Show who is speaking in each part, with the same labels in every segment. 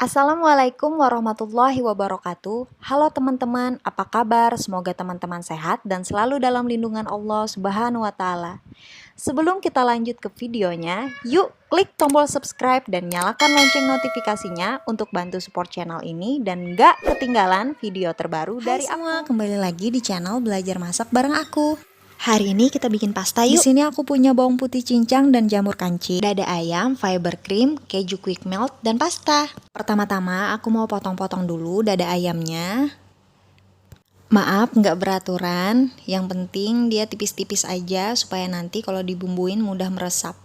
Speaker 1: Assalamualaikum warahmatullahi wabarakatuh. Halo teman-teman, apa kabar? Semoga teman-teman sehat dan selalu dalam lindungan Allah Subhanahu wa Ta'ala. Sebelum kita lanjut ke videonya, yuk klik tombol subscribe dan nyalakan lonceng notifikasinya untuk bantu support channel ini dan gak ketinggalan video terbaru dari semua. Kembali lagi di channel Belajar Masak bareng aku. Hari ini kita bikin pasta yuk. Di sini aku punya bawang putih cincang dan jamur kancing, dada ayam, fiber cream, keju quick melt, dan pasta. Pertama-tama aku mau potong-potong dulu dada ayamnya. Maaf nggak beraturan, yang penting dia tipis-tipis aja supaya nanti kalau dibumbuin mudah meresap.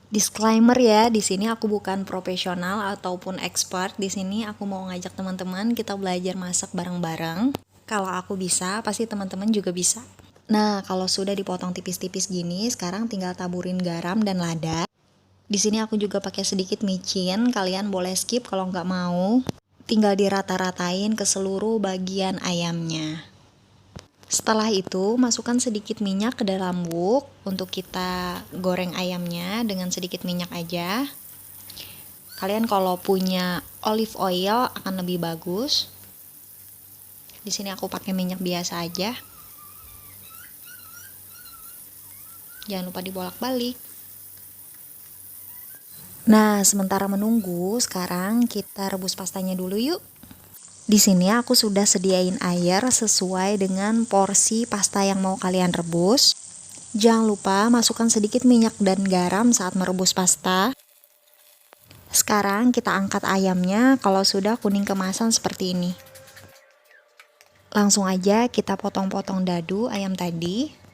Speaker 1: Disclaimer ya, di sini aku bukan profesional ataupun expert. Di sini aku mau ngajak teman-teman kita belajar masak bareng-bareng. Kalau aku bisa, pasti teman-teman juga bisa. Nah, kalau sudah dipotong tipis-tipis gini, sekarang tinggal taburin garam dan lada. Di sini aku juga pakai sedikit micin, kalian boleh skip kalau nggak mau. Tinggal dirata-ratain ke seluruh bagian ayamnya. Setelah itu, masukkan sedikit minyak ke dalam wok untuk kita goreng ayamnya dengan sedikit minyak aja. Kalian kalau punya olive oil akan lebih bagus. Di sini aku pakai minyak biasa aja. Jangan lupa dibolak-balik. Nah, sementara menunggu, sekarang kita rebus pastanya dulu yuk. Di sini aku sudah sediain air sesuai dengan porsi pasta yang mau kalian rebus. Jangan lupa masukkan sedikit minyak dan garam saat merebus pasta. Sekarang kita angkat ayamnya kalau sudah kuning kemasan seperti ini. Langsung aja kita potong-potong dadu ayam tadi.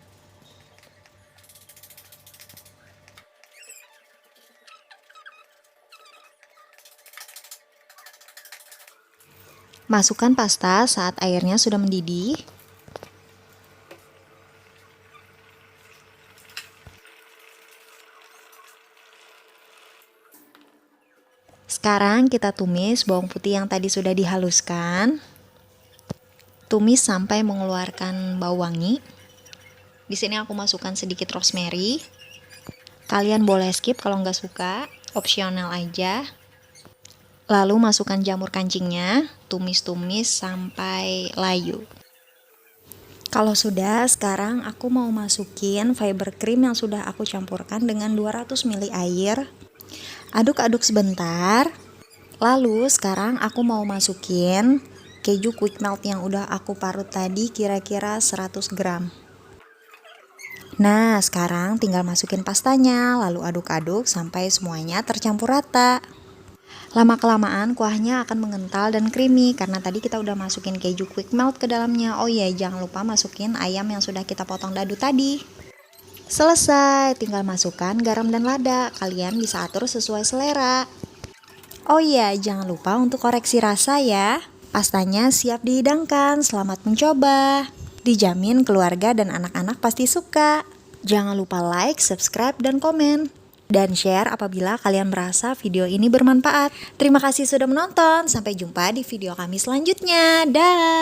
Speaker 1: Masukkan pasta saat airnya sudah mendidih. Sekarang kita tumis bawang putih yang tadi sudah dihaluskan. Tumis sampai mengeluarkan bau wangi. Di sini aku masukkan sedikit rosemary. Kalian boleh skip kalau nggak suka, opsional aja. Lalu masukkan jamur kancingnya, tumis-tumis sampai layu. Kalau sudah, sekarang aku mau masukin fiber cream yang sudah aku campurkan dengan 200 ml air. Aduk-aduk sebentar. Lalu sekarang aku mau masukin keju quick melt yang udah aku parut tadi kira-kira 100 gram. Nah, sekarang tinggal masukin pastanya, lalu aduk-aduk sampai semuanya tercampur rata. Lama-kelamaan kuahnya akan mengental dan creamy karena tadi kita udah masukin keju quick melt ke dalamnya. Oh iya, jangan lupa masukin ayam yang sudah kita potong dadu tadi. Selesai, tinggal masukkan garam dan lada. Kalian bisa atur sesuai selera. Oh iya, jangan lupa untuk koreksi rasa ya. Pastanya siap dihidangkan. Selamat mencoba. Dijamin keluarga dan anak-anak pasti suka. Jangan lupa like, subscribe, dan komen. Dan share apabila kalian merasa video ini bermanfaat. Terima kasih sudah menonton. Sampai jumpa di video kami selanjutnya. Dah.